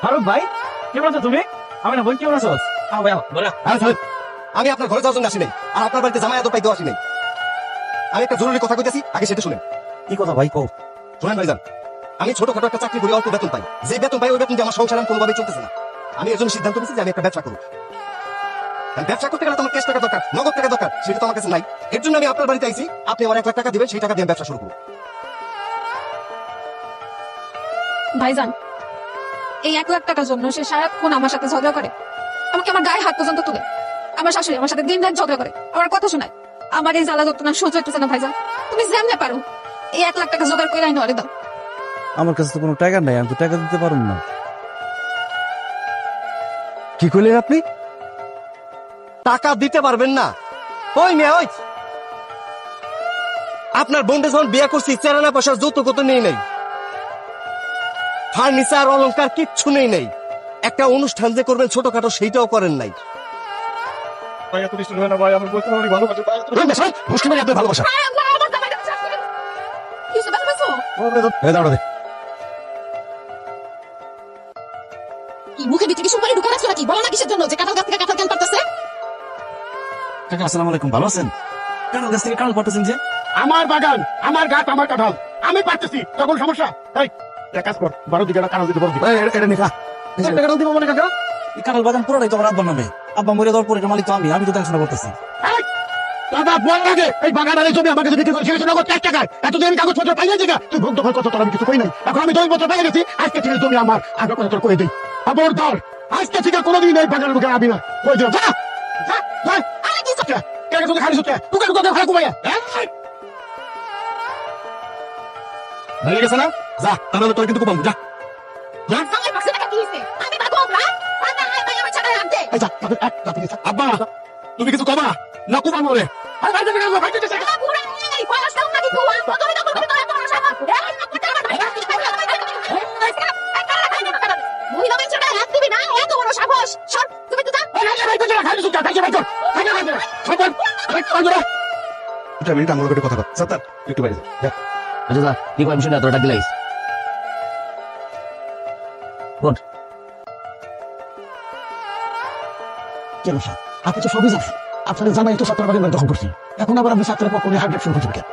ফারুক ভাই কেমন আছো তুমি? আমি না বোন কেমন আছো? আমি আপনার ঘরে যাওয়ার জন্য আসি নাই, আর আপনার বাড়িতে জামাই আদর পাইতে আসি নাই। আমি একটা জরুরি কথা কইতেছি, আগে সেটা শুনেন। কি কথা ভাই কও? শুনেন ভাইজান, আমি ছোটখাটো একটা চাকরি করি, অল্প বেতন পাই। যে বেতন পাই ওই বেতন দিয়ে আমার সংসার আমি কোনোভাবেই চলতেছে না। আমি এর জন্য সিদ্ধান্ত নিয়েছি যে আমি একটা ব্যবসা করবো। কারণ ব্যবসা করতে গেলে তোমার ক্যাশ টাকা দরকার, নগদ টাকা দরকার, সেটা তো আমার কাছে নাই। এর জন্য আমি আপনার বাড়িতে আইছি, আপনি আমার 1 লাখ টাকা দিবেন, সেই টাকা দিয়ে আমি ব্যবসা শুরু করবো। ভাইজান, এই 1 লাখ টাকার জন্য সে সারাক্ষণ আমার সাথে ঝগড়া করে, আমাকে আমার গায়ে হাত পর্যন্ত তুলে। আমার শাশুড়ি আমার সাথে দিন রাত ঝগড়া করে, আমার কথা শোনায়। আমার এই জ্বালা যন্ত্রণা সহ্য হইতেছে না ভাইজান। তুমি যেমনে পারো এই 1 লাখ টাকা জোগাড় করে আইনো আরে দাও। আমার কাছে তো কোনো টাকা নাই, আমি তো টাকা দিতে পারুম না। কি করলেন আপনি? টাকা দিতে পারবেন না? ওই মেয়ে ওই, আপনার বোনকে যখন বিয়ে করছি চেরানা পয়সার যৌতুক তো নেই নাই, ফার্নিচার অলংকার কিচ্ছু নেই নাই। একটা অনুষ্ঠান যে করবেন ছোটখাটো সেইটাও করেন নাই। ভালোবাসা আয় আল্লাহ, আমার জামাইটা চাপ করে দাও। কি হইছে, ব্যথা পাইছো? কি মুখে ভিতরে কি সুপারি ঢুকে রাখছো নাকি? বলো না কিসের জন্য যে কাঁঠাল গাছ থেকে কাঁঠাল কেন পারতেছে? কাকা আসসালামু আলাইকুম, ভালো আছেন? কারণ গাছ থেকে কারণ পাঠাচ্ছেন যে? আমার বাগান, আমার গাছ, আমার কাঁঠাল, আমি পারতেছি, তখন সমস্যা? এই এক কাজ কর, 12 দিকে কাঁঠাল দিতে বলবি। এটা নিকা টাকা দিব মানে কাকা। এই কারণ বাগান পুরোটাই তো আমার আব্বার নামে। আব্বা মরে যাওয়ার পরে এটার মালিক তো আমি তো দেখাশোনা করতেছি। এই, দাদা বলার আগে এই বাগান আর এই জমি আমার কাছে বিক্রি করে ছেড়েছে নগদ 1 টাকায়। এতদিন আমি কাগজপত্র পাই না জায়গা, তুই ভোগ দখল করতে, তোর আমি কিছু কই নাই। এখন আমি দলিলপত্র পেয়ে গেছি, আজকে থেকে জমি আমার, আগে কথা তোর করে দিই। খবরদার, আজকে থেকে কোনোদিন এই বাগানের মুখে আবি না। কই দিলাম, যা যা যা। আরে কি কে কে তোকে খালি সুতে তুই তোকে ভাড়া কমাইয়া ভালো গেছে না? যা, তাহলে তোর কিন্তু খুব যা যা। জামাই পাশে টাকা কি হইছে? আমি পারবো না। আরে আয় ভাই আমার ছাড়া হাত দে। এই যা, আব্বা তুমি কিছু কমা না কুমা মরে। আরে ভাই দেখে ভাই দেখে আরে বুড়া এই বয়স দাও নাকি তুই? তুমি তো বলবি তোর এত বড় সাহস। এই না করতে আমার ভাই। মহিলা বেচারা হাত দিবি না, এত বড় সাহস। সর, তুমি তো যা। কথা বল সাত্তার, একটু বাইরে যা। আচ্ছা কি কয় মিশন এত টাকা দিলাইস? কোন কেন স্যার, আপনি তো সবই জানেন। আপনার জামাই তো ছাত্র বাড়ি দখল করছি, এখন আবার আপনি ছাত্রের পক্ষ নিয়ে হার্ট শুরু করছেন কেন?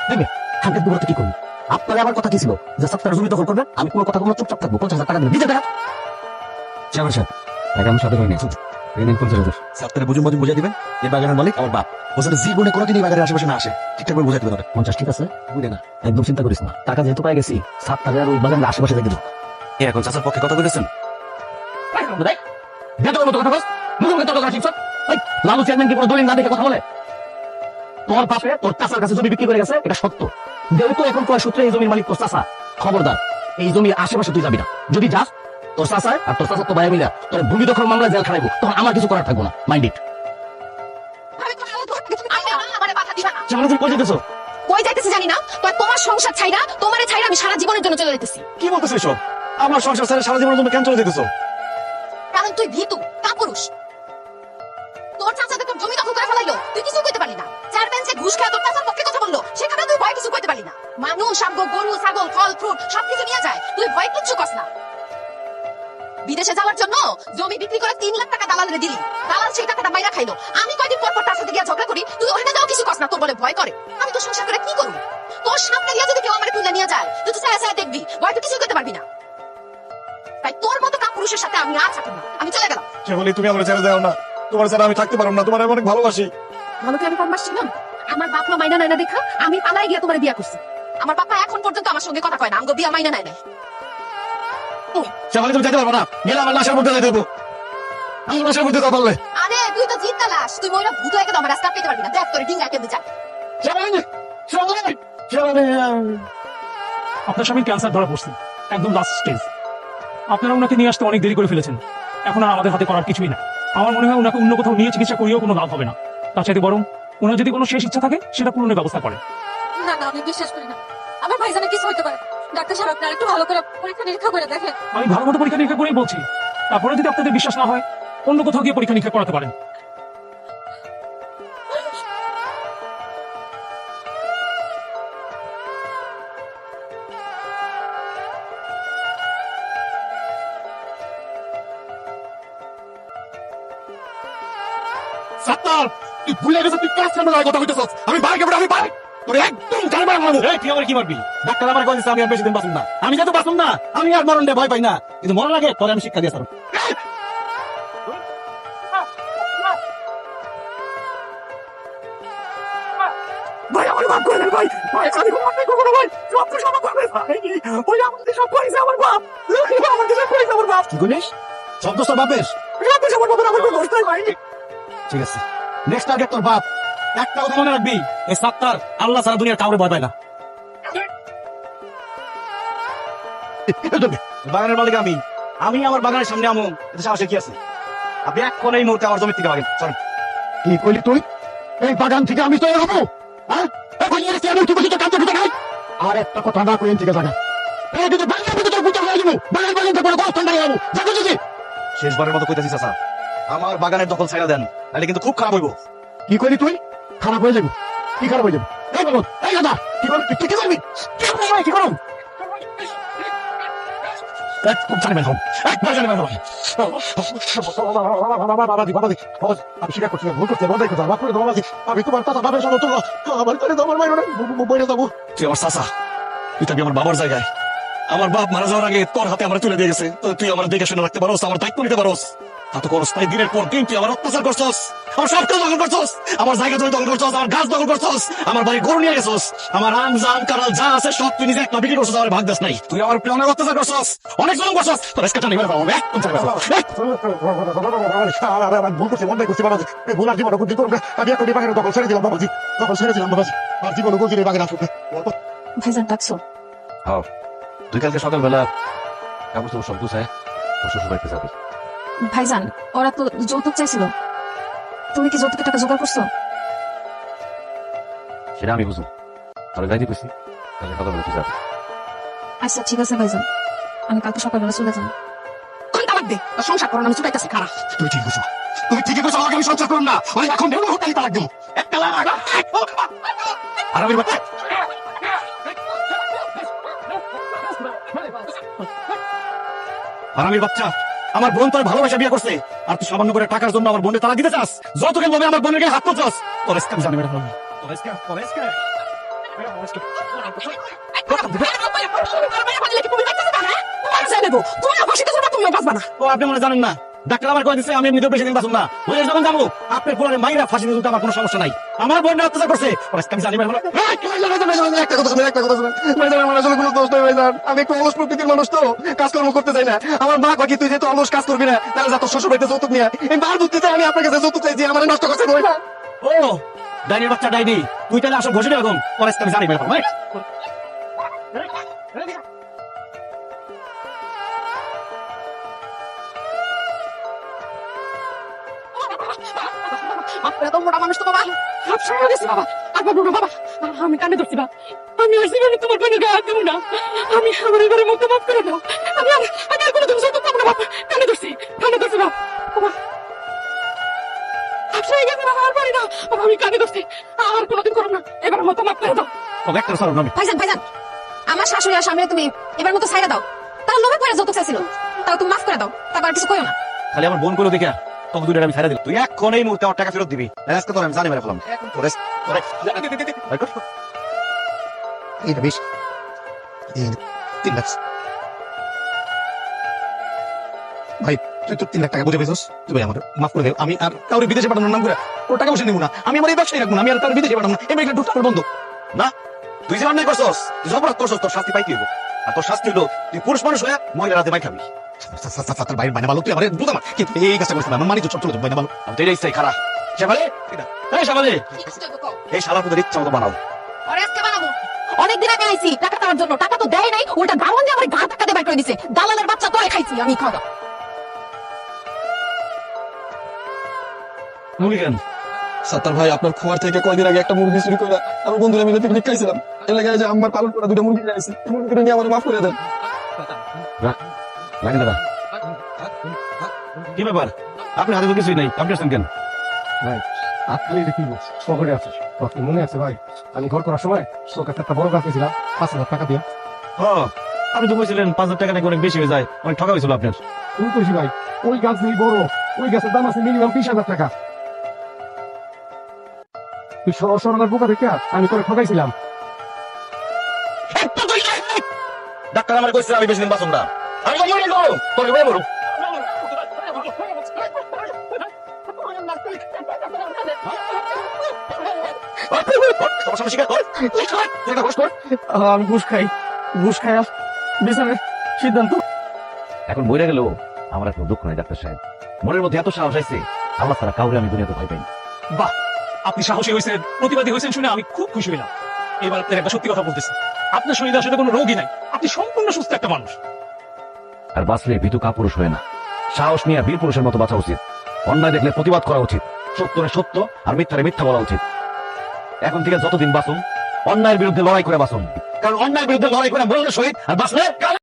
দেখবেন হার্ট দুপুরতে কি করবি? আপনার আবার কথা কি ছিল যে ছাত্রের জমি দখল করবে, আমি কোনো কথা কোনো চুপচাপ থাকবো, 50,000 টাকা দিবেন, দিতে টাকা। টাকা আমি সাথে করে নিয়েছি, 50,000। সাত্তারে বুঝুন বুঝুন বুঝাই দিবেন, এই বাগানের মালিক আমার বাপ। বলছে জীবনে কোনোদিন এই বাগানের আশেপাশে না আসে, ঠিকঠাক করে বুঝাই দেবেন। 50 ঠিক আছে, বুঝে না একদম চিন্তা করিস না। টাকা যেহেতু পাই গেছি, 7 টাকা আর ওই বাগানের আশেপাশে দেখে দেবো। এখন চাচার পক্ষে কথা বলেছেন। বেতনের মতো কথা বস, মুখে মুখে তর্ক করা শিখছ? এই লালু চেয়ারম্যান কি কোনো দলিল না দেখে কথা বলে? তোর বাপে তোর চাচার কাছে জমি বিক্রি করে গেছে, এটা সত্য। যেহেতু এখন তোর সূত্রে এই জমির মালিক তোর চাচা, খবরদার এই জমির আশেপাশে তুই যাবি না। যদি যাস, তোর চাচায় আর তোর চাচা তো ভাই মিলা তোর ভূমি দখল মামলায় জেল খাটাইবো, তখন আমার কিছু করার থাকবো না। Mind it. আমি তো আলো ধরে তুমি আইবা না, আমারে বাধা দিবা না। সেখানে তুমি কই যেতেছো? কই যাইতেছি জানি না, তবে তোমার সংসার ছাইরা, তোমারে ছাইরা আমি সারা জীবনের জন্য চলে যাইতেছি। কি বলতেছো এসব? আমার সংসার ছেড়ে সারা জীবনের জন্য কেন চলে যেতেছো? কারণ তুই ভীতু, কাপুরুষ। তোর চাচাকে তোর জমি দখল করে ফেলাইলো, তুই কিছু কইতে পারলি না। চার বেঞ্চে ঘুষ খায় তোর চাচার পক্ষে কথা বললো, সেখানে তুই ভয় কিছু কইতে পারলি না। মানুষ, আমগো গরু, ছাগল, ফল, ফ্রুট সবকিছু নিয়ে যায়, তুই ভয় কিচ্ছু করস না। বিদেশে যাওয়ার জন্য জমি বিক্রি করে 3 লাখ টাকা দালালে দিলি, দালাল সেই টাকাটা মাইরা খাইলো। আমি কয়দিন পর পর তার সাথে গিয়া ঝগড়া করি, তুই ওখানে যাও কিছু করস না, তোর বলে ভয় করে। আমি তো সংসার করে কি করব? তোর সামনে দিয়ে যদি কেউ আমারে তুলে নিয়ে যায়, তুই তো ছায়া ছায়া দেখবি, ভয় তো কিছু করতে পারবি না। তাই তোর মতো কাপুরুষের সাথে আমি আর থাকবো না, আমি চলে গেলাম। সে বলি তুমি আমার ছেড়ে দাও না, তোমার ছাড়া আমি থাকতে পারবো না, তোমার আমি অনেক ভালোবাসি। ভালো কি আমি কম ছিলাম? আমার বাপ মা মাইনা নাই না দেখা আমি পালাই গিয়া তোমার বিয়া করছি। আমার বাবা এখন পর্যন্ত আমার সঙ্গে কথা কয় না, আমগো বিয়া মাইনা নাই না। সে বলি তুমি যেতে পারবো না, গেলে আমার লাশের মধ্যে যাই দেবো, আমার লাশের মধ্যে দাও পারলে। আরে তুই তো জিন্দা লাশ, তুই মইরা ভূত হয়ে গেলে আমার রাস্তা পেতে পারবি না। দেখ তোর ডিঙ্গা কেমনে যায়। আপনার স্বামীর ক্যান্সার ধরা পড়ছে, একদম লাস্ট স্টেজ। আপনারা ওনাকে নিয়ে আসতে অনেক দেরি করে ফেলেছেন, এখন আর আমাদের হাতে করার কিছুই না। আমার মনে হয় ওনাকে অন্য কোথাও নিয়ে চিকিৎসা করিয়েও কোনো লাভ হবে না। তার চাইতে বরং ওনার যদি কোনো শেষ ইচ্ছা থাকে সেটা পূরণের ব্যবস্থা করেন। না না, আমি বিশ্বাস করি না, আমার ভাইজানের কিছু হতে পারে না। ডাক্তার সাহেব আপনারা একটু ভালো করে পরীক্ষা নিরীক্ষা করে দেখেন। আমি ভালো মতো পরীক্ষা নিরীক্ষা করেই বলছি, তারপরে যদি আপনাদের বিশ্বাস না হয় অন্য কোথাও গিয়ে পরীক্ষা নিরীক্ষা করাতে পারেন। সাত্তার, তুই ভুলে গেছিস তুই কাজ সামনে কথা কইতেছস। আমি বাইকে আমি বাইক তোর একদম জানি মারবো। এই তুই আমার কি মারবি? ডাক্তার আমার কইছে আমি আর বেশি দিন বাঁচুম না। আমি যেহেতু বাঁচুম না, আমি আর মরণ ভয় পাই না, কিন্তু মরণ লাগে তোরে আমি শিক্ষা দিয়ে ছাড়ব। ভাই আমার বাপ করে দেন ভাই, ভাই আমি কোনো অন্যায় করবো না ভাই, সব তো সব করবে ভাই, ওই আমাদের সব করেছে আমার বাপ, আমাদের সব করেছে আমার বাপ। কি কইলিস? সব দোষ তোর বাপের? সব তো আমার বাপের, আমার কোনো দোষ নাই ভাই। ঠিক আছে, নেক্সট টার্গেট তোর বাপ। একটা কথা মনে রাখবি, এই সাত্তার আল্লাহ ছাড়া দুনিয়ার কাউরে ভয় পায় না। বাগানের মালিক আমি, আমি আমার বাগানের সামনে আমু, এতে সাহসে কি আছে? আপনি এখন এই মুহূর্তে আমার জমি থেকে ভাগেন, চলেন। কি কইলি তুই? এই বাগান থেকে আমি তো এরকম, হ্যাঁ? এখন এসে আমি কি বলছি তো কাঁদতে ফিতে খাই? আর একটা কথা না কইন থেকে জায়গা। এই যদি বাগান থেকে তোর বুঝতে হয়ে যাবো, বাগান বাগান থেকে কোনো ঠান্ডা হয়ে যাবো, জানো যদি? শেষবারের মতো কইতাছি চাচা, আমার বাগানের দখল ছাইড়া দেন, নাহলে কিন্তু খুব খারাপ হইব। কি কইলি তুই? খারাপ হয়ে যাবো? কি খারাপ হয়ে যাবো? এই বলো, এই দাদা, কি করবি? তুই কি করবি? কি করবি ভাই, কি করবি? খুব জানি ভাই, একবার জানি ভাই। বাবাজি, আমি স্বীকার করছি না, ভুল করছি, বন্ধাই করছি, মাফ করে দাও বাবাজি। আমি তোমার চাচা বাবার সঙ্গে তোর আমার করে দাও, আমার মায়ের বইরে যাবো। তুই আমার চাচা, তুই থাকবি আমার বাবার জায়গায়। আমার বাপ মারা যাওয়ার আগে তোর হাতে আমার তুলে দিয়ে গেছে, তো তুই আমার দেখে শুনে রাখতে পারোস, আমার দায়িত্ব নিতে পারোস। তা তো করস তাই, দিনের পর দিন তুই আমার অত্যাচার করছস, আমার সব কিছু দখল করছস, আমার জায়গা জমি দখল করছস, আমার গাছ দখল করছস, আমার বাড়ি গরু নিয়ে গেছস, আমার আম জাম কাঁঠাল যা আছে সব তুই নিজে একটা বিক্রি করছস, আমার ভাগ দাস নাই। তুই আমার অনেক অত্যাচার করছস, অনেক জুলুম করছস, তোর আজকে টানি মেরে পাবো একদম ছেড়ে পাবো। ভুল করছি, বন্ধাই করছি বাবাজি। এই ভুল আর জীবনে কোনদিন করবো না। আমি এখন এই বাগানের দখল ছেড়ে দিলাম বাবাজি, দখল ছেড়ে দিলাম বাবাজি। আর জীবনে কোনদিন এই বাগানে আসবো না। ভাইজান ডাকছো? তুই কালকে সকালবেলা কাপড় চোপড় সব গুছায় তোর শ্বশুর বাড়িতে যাবি। ভাইজান ওরা তো যৌতুক চাইছিল, তুমি কি যৌতুকের টাকা জোগাড় করছো? সেটা আমি বুঝুন, তোর যাইতে কইছি কালকে সকালবেলা তুই যাবি। আচ্ছা ঠিক আছে ভাইজান, আমি কালকে সকালবেলা চলে যাবো। কোন তালাক দে, তোর সংসার করো না, আমি চুকাইতেছি খারাপ। তুমি ঠিক বলছো, তুমি ঠিকই বলছো, আমাকে আমি সঞ্চয় করুন না। আমি এখন বেরোবো, হোটেলে তালাক দেবো, একটা তালাক। আর আমি বাচ্চা হারামির বাচ্চা, আমার বোন তোর ভালোবাসা বিয়ে করছে, আর তুই সামান্য করে টাকার জন্য আমার বোনের তালাক দিতে চাস। যতক্ষণ ভাবে আমার বোনের গায়ে হাত তুলছস, তোর আজকে আমি জানি মেরে ফেলবো। তোর আজকে ও আপনি মনে জানেন না, ডাক্তার আমার কয়ে দিচ্ছে আমি এমনিতেও বেশি দিন বাঁচুম না। বলে যখন যাবো আপনার পোলারে মাইরা ফাঁসি দিতে আমার কোনো সমস্যা নাই। আমার বোনের অত্যাচার করছে, ওর আজকে আমি জানি মেরে ফেলবো। একটা কথা শুনে, একটা কথা শুনে, ম্যাডাম আমার আসলে কোনো দোষ নেই ম্যাডাম। আমি একটু অলস প্রকৃতির মানুষ তো, কাজকর্ম করতে চাই না। আমার মা কয় কি তুই যেহেতু অলস কাজ করবি না, তাহলে যা তোর শ্বশুর বাড়িতে যৌতুক নিয়ে এই বার বুঝতে চাই, আমি আপনার কাছে যৌতুক চাইছি, আমার নষ্ট করছে বই না। ও ডাইনির বাচ্চা ডাইনি, তুই তাহলে আসো ঘষে এরকম, ওর আজকে আমি জানি মেরে ফেলবো। আপনারা তো মোটা মানুষ তো বাবা, সরে গেছি বাবা, আপনার বুড়ো বাবা, আমি কানে ধরছি বা, আমি আর জীবনে তোমার বোনের গায়ে হাত দেবো না, আমি আমার এবারে মুক্ত মাফ করে দাও, আমি আর কোনো দিন যৌতুক পাবো না বাবা, কানে ধরছি বাবা, সরে গেছি বাবা, আর পারি না বাবা, আমি কানে ধরছি, আর কোনোদিন করব না, এবার মতো মাফ করে দাও। তবে একটা সরব না। ভাইজান আমার শাশুড়ি আর স্বামীরা তুমি এবার মতো ছাইড়া দাও, তারা লোভে পড়ে যৌতুক চাইছিল, তাও তুমি মাফ করে দাও, তারপর আর কিছু কইও না। খালি আমার বোন করে দেখে তখন দুটো আমি ছাড়া দিল। তুই এখন এই মুহূর্তে আমার টাকা ফেরত দিবি, আজকে তোর আমি জানি মেরে ফেলাম। এইটা বেশ 3 লাখ। ভাই তুই তো 3 লাখ টাকা বুঝে পেয়েছিস, তুই ভাই আমার মাফ করে দে। আমি আর কাউরে বিদেশে পাঠানোর নাম করে ওর টাকা পয়সা নেবো না। আমি আমার এই ব্যবসায় রাখবো না, আমি আর কাউরে বিদেশে পাঠাবো না। এই ব্যাংকটা ঢুকতে আমার বন্ধ না, তুই যে অন্যায় করছস, তুই যে অপরাধ করছস, তোর শাস্তি পাইতে হইব। আর তোর শাস্তি হলো তুই পুরুষ মানুষ হয়ে মহিলা রাতে মাই খাবি। তার বাইরে বাইনা ভালো, তুই আমার বুঝ আমার কিন্তু এই কাজটা করছিস না, আমার মানি তো সব চলে যাবে বাইনা ভালো। আমি তো এটাই চাই। খারাপ শ্যামালি, এই শ্যামালি, এই শালার পুদের ইচ্ছা মতো বানাও। ওরে আজকে বানাবো, অনেকদিন আগে আইছি টাকা দেওয়ার জন্য, টাকা তো দেয় নাই, উল্টা দালাল দিয়ে আমার গা ধাক্কা দিয়ে বের করে দিছে। দালালের বাচ্চা তোরে খাইছি আমি, খাওয়া দাও। মুরগিন সাত্তার ভাই, আপনার খোয়ার থেকে কয়দিন আগে একটা মুরগি চুরি করে আমি বন্ধুরা মিলে পিকনিক খাইছিলাম। এর লাগে যে আমার পালন করা 2টা মুরগি যাইছি, মুরগিটা নিয়ে আমার মাফ করে দেন। লাগে দাদা, কি ব্যাপার? আপনি হাতে তো কিছুই নাই, আপনি আসছেন কেন? ভাই আপনি দেখি শহরে আছিস, তোর কি মনে আছে ভাই আমি ঘর করার সময় তোর কাছে একটা বড় গাছ পেয়েছিলাম 5,000 টাকা দিয়ে? আপনি তো বলছিলেন 5,000 টাকা নাকি অনেক বেশি হয়ে যায়, অনেক ঠকা হয়েছিল আপনার। তুমি কইছি ভাই ওই গাছ নেই বড়, ওই গাছের দাম আছে মিনিমাম 20,000 টাকা। তুই সহজ সরলের বোকা দেখে আমি তোরে ঠকাইছিলাম। ডাক্তার আমার কইছে আমি বেশি দিন বাঁচব না। আমি মরে যাবো, তোর মরে মরু। সমস্যা স্বীকার কর। এটা কষ্ট কর। আমি ঘুষ খাই, ঘুষ খাই বিছানের সিদ্ধান্ত। এখন বইরা গেল আমার এখন দুঃখ নাই ডাক্তার সাহেব, মনের মধ্যে এত সাহস আছে আল্লাহ তারা কাউরে আমি দুনিয়াতে ভয় পাই না। বাহ, আপনি সাহসী হয়েছেন, প্রতিবাদী হয়েছেন শুনে আমি খুব খুশি হইলাম। এবার আপনার একটা সত্যি কথা বলতেছি, আপনার শরীরে আসলে কোনো রোগই নাই, আপনি সম্পূর্ণ সুস্থ একটা মানুষ। আর বাঁচলে ভীতু কাপুরুষ হয় না, সাহস নিয়ে বীর পুরুষের মতো বাঁচা উচিত। অন্যায় দেখলে প্রতিবাদ করা উচিত, সত্যরে সত্য আর মিথ্যারে মিথ্যা বলা উচিত। এখন থেকে যতদিন বাঁচুন অন্যায়ের বিরুদ্ধে লড়াই করে বাঁচুন, কারণ অন্যায়ের বিরুদ্ধে লড়াই করে মরলে শহীদ আর বাঁচলে